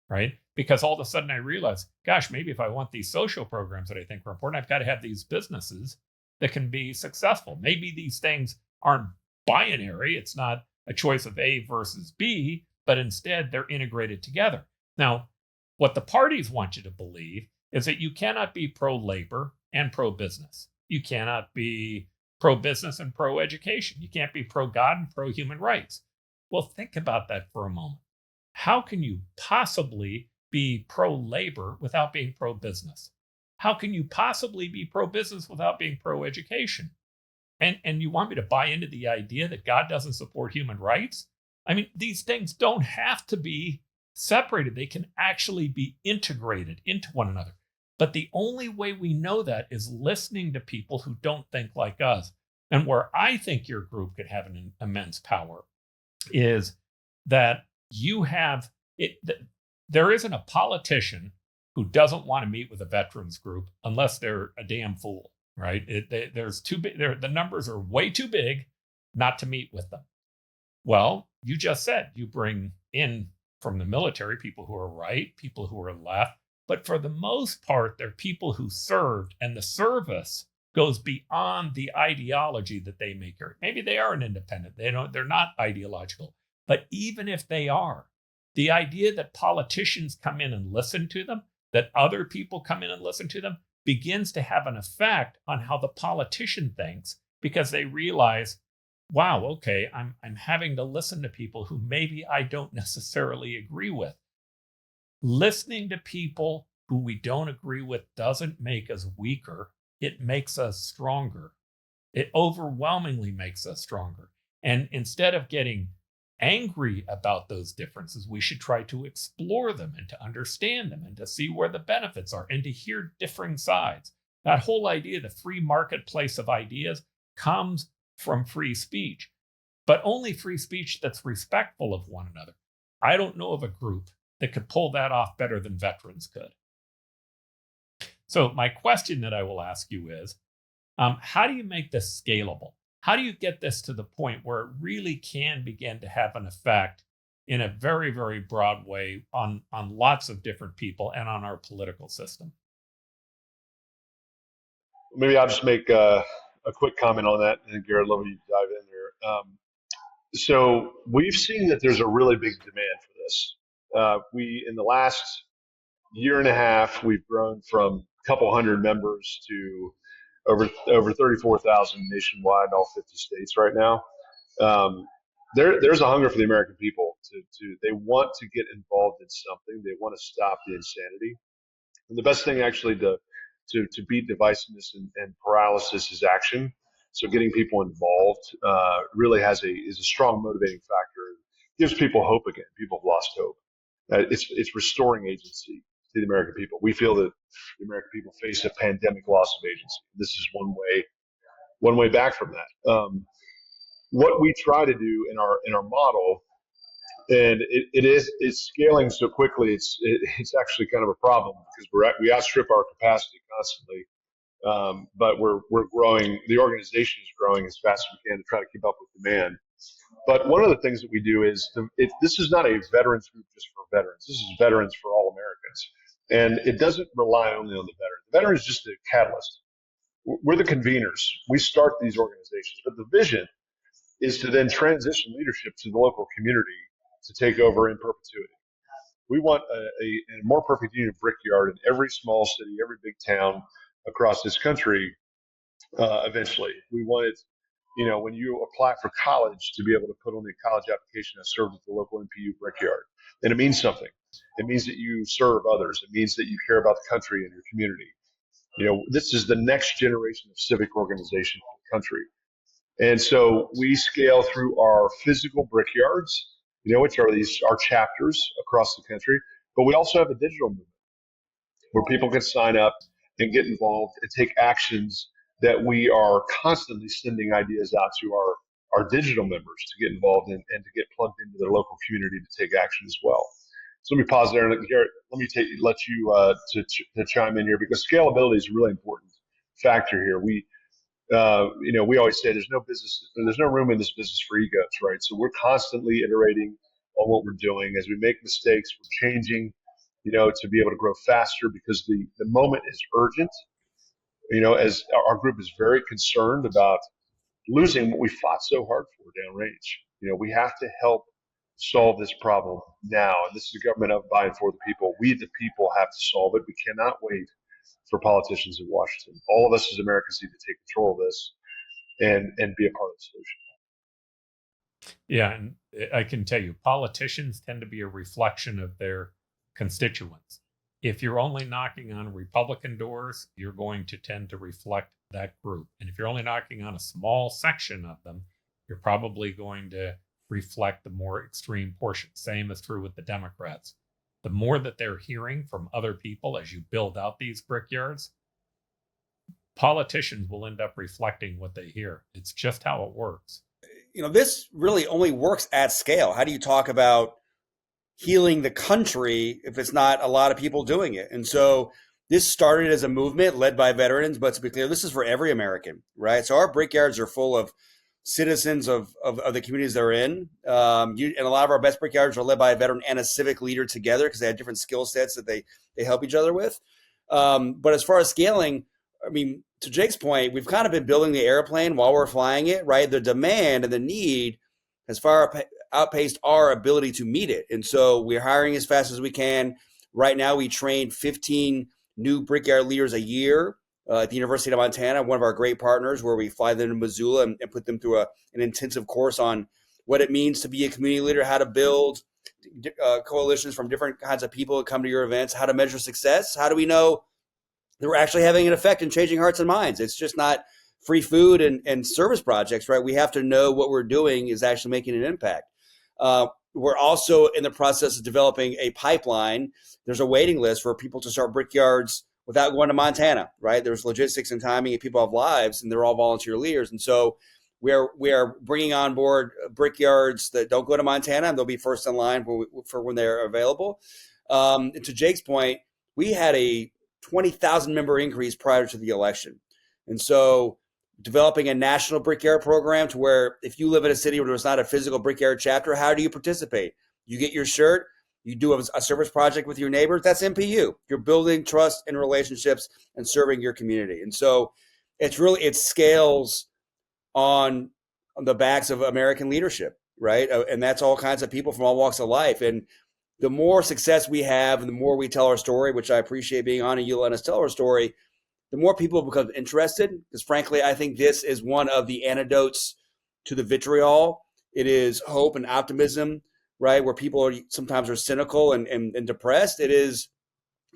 right? Because all of a sudden I realized, gosh, maybe if I want these social programs that I think are important, I've got to have these businesses that can be successful. Maybe these things aren't binary. It's not a choice of A versus B, but instead they're integrated together. Now, what the parties want you to believe is that you cannot be pro-labor and pro-business. You cannot be pro-business and pro-education. You can't be pro-God and pro-human rights. Well, think about that for a moment. How can you possibly be pro-labor without being pro-business? How can you possibly be pro-business without being pro-education? And you want me to buy into the idea that God doesn't support human rights? I mean, these things don't have to be separated. They can actually be integrated into one another. But the only way we know that is listening to people who don't think like us. And where I think your group could have an immense power is that you have it. There isn't a politician who doesn't want to meet with a veterans group unless they're a damn fool, right? There's too big. The numbers are way too big not to meet with them. Well, you just said you bring in from the military people who are right, people who are left, but for the most part, they're people who served, and the service goes beyond the ideology that they may carry. Maybe they are an independent. They're not ideological. But even if they are, the idea that politicians come in and listen to them, that other people come in and listen to them, begins to have an effect on how the politician thinks, because they realize, wow, okay, I'm having to listen to people who maybe I don't necessarily agree with. Listening to people who we don't agree with doesn't make us weaker. It makes us stronger. It overwhelmingly makes us stronger. And instead of getting angry about those differences, we should try to explore them and to understand them and to see where the benefits are and to hear differing sides. That whole idea, the free marketplace of ideas, comes from free speech. but only free speech that's respectful of one another. I don't know of a group that could pull that off better than veterans could. So my question that I will ask you is, how do you make this scalable? How do you get this to the point where it really can begin to have an effect in a very, very broad way on lots of different people and on our political system?
Maybe I'll just make a quick comment on that, and Garrett, I'd love you to dive in there. So we've seen that there's a really big demand for this. In the last year and a half, we've grown from a couple hundred members to over 34,000 nationwide in all 50 states right now. There's a hunger for the American people they want to get involved in something. They want to stop the insanity. And the best thing actually to beat divisiveness and paralysis is action. So getting people involved really is a strong motivating factor. It gives people hope again. People have lost hope. It's restoring agency to the American people. We feel that the American people face a pandemic loss of agency. This is one way back from that. What we try to do in our model, and it's scaling so quickly, it's actually kind of a problem because we outstrip our capacity constantly. But we're growing. The organization is growing as fast as we can to try to keep up with demand. But one of the things that we do is this is not a veterans group just for veterans. This is veterans for all Americans. And it doesn't rely only on the veteran. The veteran is just a catalyst. We're the conveners. We start these organizations. But the vision is to then transition leadership to the local community to take over in perpetuity. We want a more perfect union brickyard in every small city, every big town across this country eventually. We want it, when you apply for college, to be able to put on the college application that serves at the local NPU brickyard. And it means something. It means that you serve others. It means that you care about the country and your community. This is the next generation of civic organization for the country. And so we scale through our physical brickyards, which are our chapters across the country. But we also have a digital movement where people can sign up and get involved and take actions that we are constantly sending ideas out to our digital members to get involved in and to get plugged into their local community to take action as well. So let me pause there, and Garrett, let you to chime in here, because scalability is a really important factor here. We always say there's no room in this business for egos, right? So we're constantly iterating on what we're doing. As we make mistakes, we're changing, to be able to grow faster, because the moment is urgent. As our group is very concerned about losing what we fought so hard for downrange. We have to help solve this problem now. And this is a government of, by, and for the people. We, the people, have to solve it. We cannot wait for politicians in Washington. All of us as Americans need to take control of this and be a part of the solution.
Yeah, and I can tell you, politicians tend to be a reflection of their constituents. If you're only knocking on Republican doors, you're going to tend to reflect that group. And if you're only knocking on a small section of them, you're probably going to reflect the more extreme portion. Same is true with the Democrats. The more that they're hearing from other people as you build out these brickyards, politicians will end up reflecting what they hear. It's just how it works.
This really only works at scale. How do you talk about healing the country if it's not a lot of people doing it? And so this started as a movement led by veterans, but to be clear, this is for every American, right? So our brickyards are full of citizens of the communities they're in. And a lot of our best brickyards are led by a veteran and a civic leader together, because they have different skill sets that they help each other with. But as far as scaling, to Jake's point, we've kind of been building the airplane while we're flying it, right? The demand and the need has far outpaced our ability to meet it. And so we're hiring as fast as we can. Right now, we train 15 new brickyard leaders a year at the University of Montana, one of our great partners, where we fly them to Missoula and put them through an intensive course on what it means to be a community leader, how to build coalitions from different kinds of people that come to your events, how to measure success. How do we know that we're actually having an effect in changing hearts and minds? It's just not free food and service projects, right? We have to know what we're doing is actually making an impact. We're also in the process of developing a pipeline. There's a waiting list for people to start brickyards without going to Montana, right? There's logistics and timing, and people have lives, and they're all volunteer leaders. And so We are bringing on board brickyards that don't go to Montana, and they'll be first in line for when they're available. And to Jake's point, we had a 20,000 member increase prior to the election. And so developing a national brickyard program to where if you live in a city where there's not a physical brickyard chapter, how do you participate? You get your shirt, you do a service project with your neighbors, that's MPU. You're building trust and relationships and serving your community. And so it scales on the backs of American leadership, right? And that's all kinds of people from all walks of life. And the more success we have and the more we tell our story, which I appreciate being on and you let us tell our story, the more people become interested. Because frankly, I think this is one of the antidotes to the vitriol. It is hope and optimism, right? Where people sometimes are cynical and depressed. It is,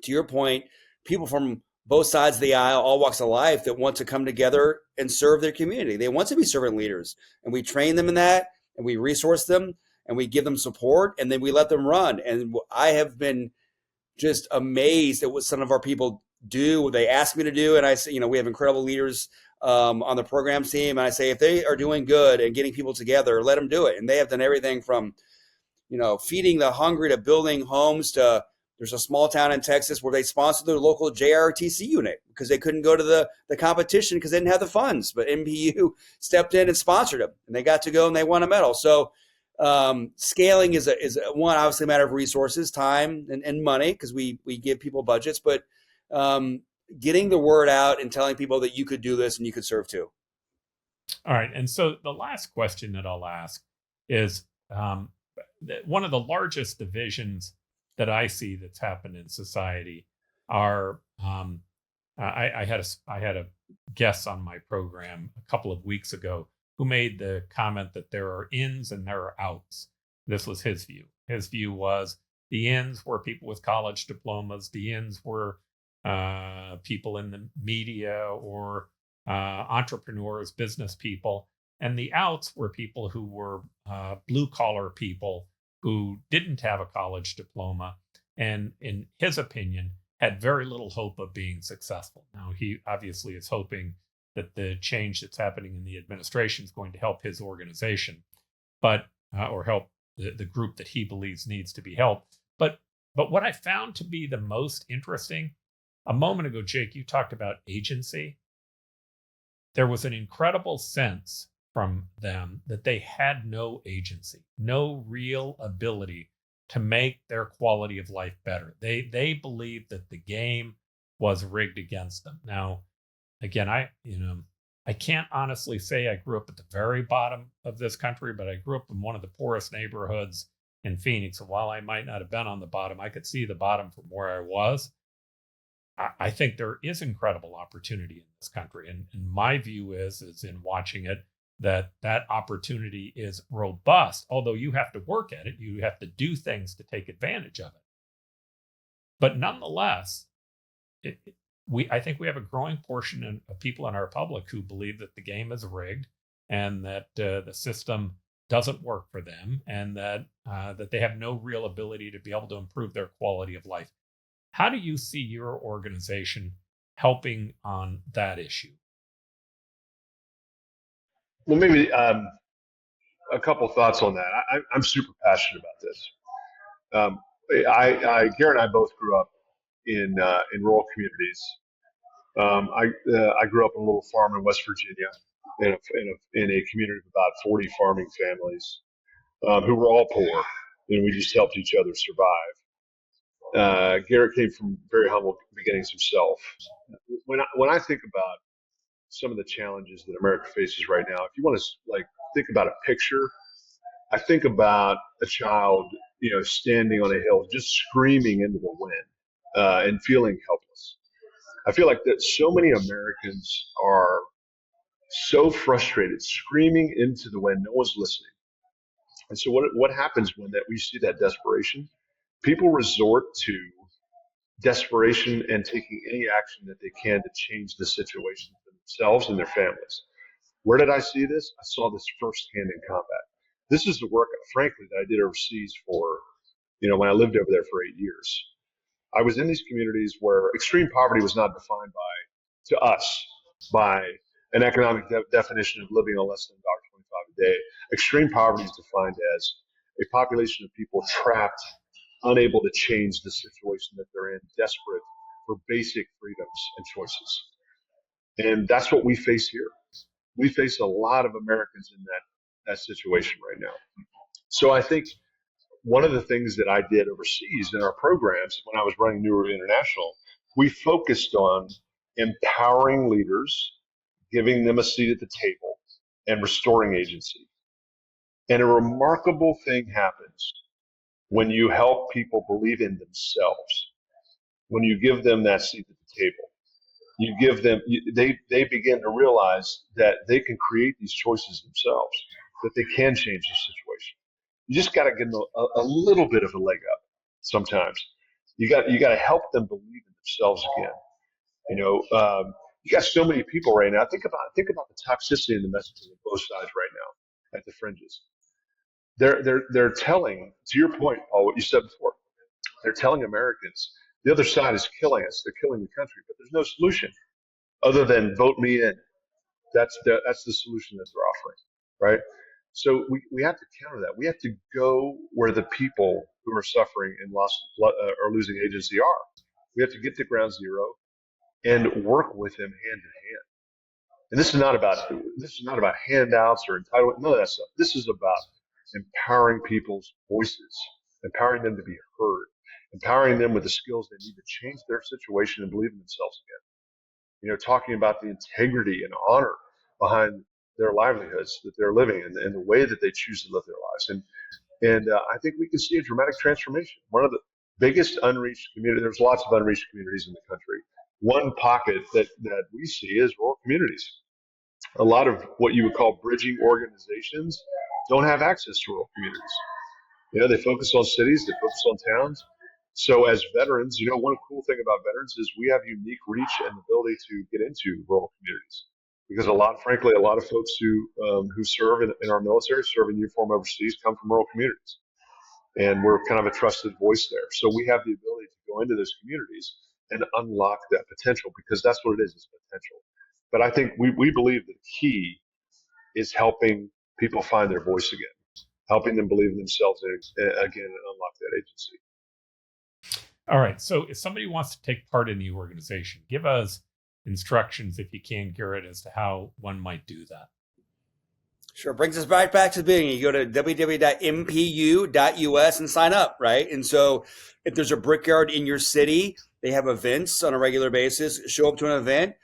to your point, people from both sides of the aisle, all walks of life, that want to come together and serve their community. They want to be servant leaders, and we train them in that, and we resource them, and we give them support, and then we let them run. And I have been just amazed at what some of our people do, what they ask me to do. And I say, we have incredible leaders on the programs team, and I say, if they are doing good and getting people together, let them do it. And they have done everything from, feeding the hungry to building homes to, there's a small town in Texas where they sponsored their local JRTC unit because they couldn't go to the competition because they didn't have the funds. But MPU stepped in and sponsored them, and they got to go and they won a medal. So scaling is one, obviously a matter of resources, time, and money, because we give people budgets. But getting the word out and telling people that you could do this and you could serve too.
All right. And so the last question that I'll ask is one of the largest divisions that I see that's happened in society are I had a guest on my program a couple of weeks ago who made the comment that there are ins and there are outs. This was his view. His view was the ins were people with college diplomas. The ins were people in the media or entrepreneurs, business people. And the outs were people who were blue collar people who didn't have a college diploma, and in his opinion, had very little hope of being successful. Now, he obviously is hoping that the change that's happening in the administration is going to help his organization, but or help the group that he believes needs to be helped. But what I found to be the most interesting, a moment ago, Jake, you talked about agency. There was an incredible sense from them that they had no agency, no real ability to make their quality of life better. They believed that the game was rigged against them. Now, again, I can't honestly say I grew up at the very bottom of this country, but I grew up in one of the poorest neighborhoods in Phoenix. And while I might not have been on the bottom, I could see the bottom from where I was. I think there is incredible opportunity in this country. And my view is in watching it, that opportunity is robust, although you have to work at it. You have to do things to take advantage of it. But nonetheless, I think we have a growing portion of people in our public who believe that the game is rigged and that the system doesn't work for them, and that they have no real ability to be able to improve their quality of life. How do you see your organization helping on that issue?
Well, maybe a couple thoughts on that. I'm super passionate about this. Garrett and I both grew up in rural communities. I grew up in a little farm in West Virginia in a community of about 40 farming families who were all poor, and we just helped each other survive. Garrett came from very humble beginnings himself. When I think about some of the challenges that America faces right now, if you want to think about a picture, I think about a child, standing on a hill, just screaming into the wind and feeling helpless. I feel like that so many Americans are so frustrated, screaming into the wind. No one's listening. And so what happens when we see that desperation? People resort to desperation and taking any action that they can to change the situation for themselves and their families. Where did I see this? I saw this firsthand in combat. This is the work, frankly, that I did overseas for, when I lived over there for 8 years. I was in these communities where extreme poverty was not defined to us by an economic definition of living on less than the day. Extreme poverty is defined as a population of people trapped, unable to change the situation that they're in, desperate for basic freedoms and choices. And that's what we face here. We face a lot of Americans in that situation right now. So I think one of the things that I did overseas in our programs when I was running New York International, we focused on empowering leaders, giving them a seat at the table, and restoring agency. And a remarkable thing happens when you help people believe in themselves, when you give them that seat at the table. You give them, they begin to realize that they can create these choices themselves, that they can change the situation. You just got to give them a little bit of a leg up. Sometimes you got to help them believe in themselves again. You got so many people right now. Think about the toxicity in the messaging on both sides right now at the fringes. They're telling, to your point, Paul, what you said before. They're telling Americans the other side is killing us. They're killing the country, but there's no solution other than vote me in. That's the solution that they're offering, right? So we have to counter that. We have to go where the people who are suffering and are losing agency are. We have to get to ground zero and work with them hand in hand. And this is not about handouts or entitlement. None of that stuff. This is about empowering people's voices, empowering them to be heard, empowering them with the skills they need to change their situation and believe in themselves again. Talking about the integrity and honor behind their livelihoods that they're living and the way that they choose to live their lives. And I think we can see a dramatic transformation. One of the biggest unreached communities, there's lots of unreached communities in the country. One pocket that we see is rural communities. A lot of what you would call bridging organizations don't have access to rural communities. They focus on cities, they focus on towns. So as veterans, one cool thing about veterans is we have unique reach and ability to get into rural communities. Because a lot of folks who serve in our military, serve in uniform overseas, come from rural communities. And we're kind of a trusted voice there. So we have the ability to go into those communities and unlock that potential, because that's what it is, it's potential. But I think we believe the key is helping people find their voice again, helping them believe in themselves again and unlock that agency.
All right. So if somebody wants to take part in the organization, give us instructions, if you can, Garret, as to how one might do that.
Sure. Brings us right back to the beginning. You go to www.mpu.us and sign up, right? And so if there's a brickyard in your city, they have events on a regular basis. Show up to an event.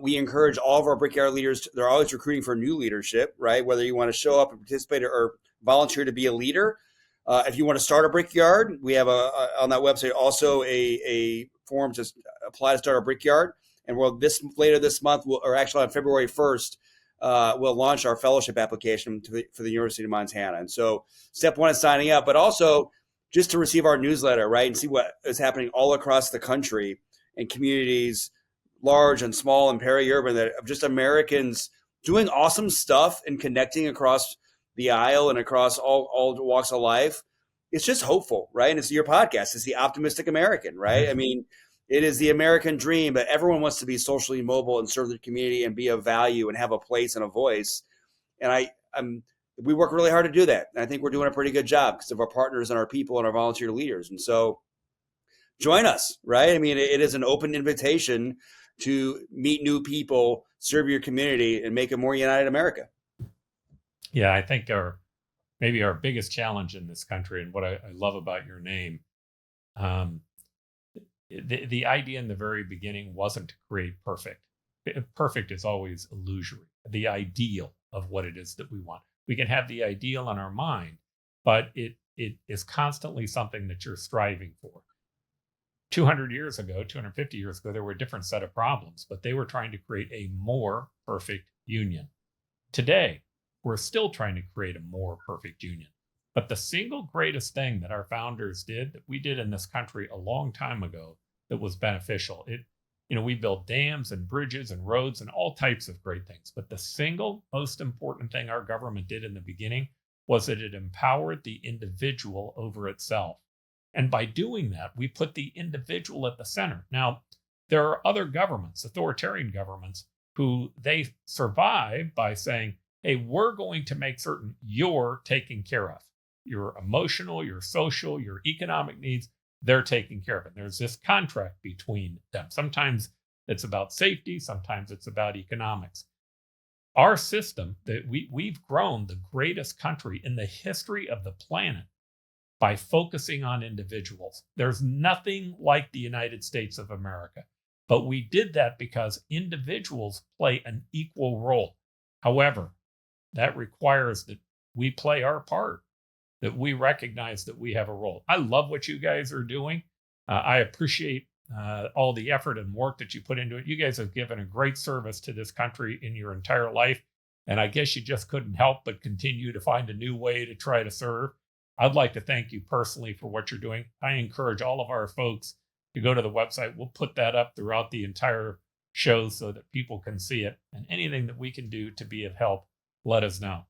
We encourage all of our brickyard leaders. They're always recruiting for new leadership, right? Whether you want to show up and participate or volunteer to be a leader. If you want to start a brickyard, we have on that website also a form to apply to start a brickyard. And later this month, or actually on February 1st, we'll launch our fellowship application for the University of Montana. And so step one is signing up, but also just to receive our newsletter, right? And see what is happening all across the country in communities, large and small and peri-urban, that of just Americans doing awesome stuff and connecting across the aisle and across all walks of life. It's just hopeful, right? And it's your podcast. It's the Optimistic American, right? I mean, it is the American dream, but everyone wants to be socially mobile and serve their community and be of value and have a place and a voice. And we work really hard to do that. And I think we're doing a pretty good job because of our partners and our people and our volunteer leaders. And so join us, right? I mean, it is an open invitation to meet new people, serve your community, and make a more united America.
Yeah, I think maybe our biggest challenge in this country, and what I love about your name, the idea in the very beginning wasn't to create perfect. Perfect is always illusory. The ideal of what it is that we want. We can have the ideal in our mind, but it is constantly something that you're striving for. 200 years ago, 250 years ago, there were a different set of problems, but they were trying to create a more perfect union. Today, we're still trying to create a more perfect union. But the single greatest thing that our founders did, that we did in this country a long time ago, that was beneficial, we built dams and bridges and roads and all types of great things. But the single most important thing our government did in the beginning was that it empowered the individual over itself. And by doing that, we put the individual at the center. Now, there are other governments, authoritarian governments, who they survive by saying, hey, we're going to make certain you're taken care of. Your emotional, your social, your economic needs, they're taken care of. And there's this contract between them. Sometimes it's about safety, sometimes it's about economics. Our system, that we've grown the greatest country in the history of the planet by focusing on individuals. There's nothing like the United States of America. But we did that because individuals play an equal role. However, that requires that we play our part, that we recognize that we have a role. I love what you guys are doing. I appreciate all the effort and work that you put into it. You guys have given a great service to this country in your entire life. And I guess you just couldn't help but continue to find a new way to try to serve. I'd like to thank you personally for what you're doing. I encourage all of our folks to go to the website. We'll put that up throughout the entire show so that people can see it. And anything that we can do to be of help, let us know.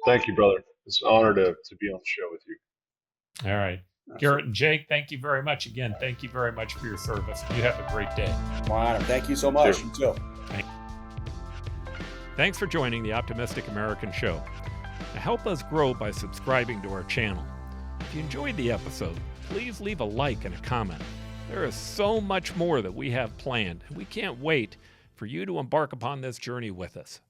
Thank you, brother. It's an honor to be on the show with you.
All right. Garrett and Jake, thank you very much. Again, thank you very much for your service. You have a great day.
Wow, thank you so much. You too.
Thanks for joining the Optimistic American Show. Now, help us grow by subscribing to our channel. If you enjoyed the episode, please leave a like and a comment. There is so much more that we have planned, and we can't wait for you to embark upon this journey with us.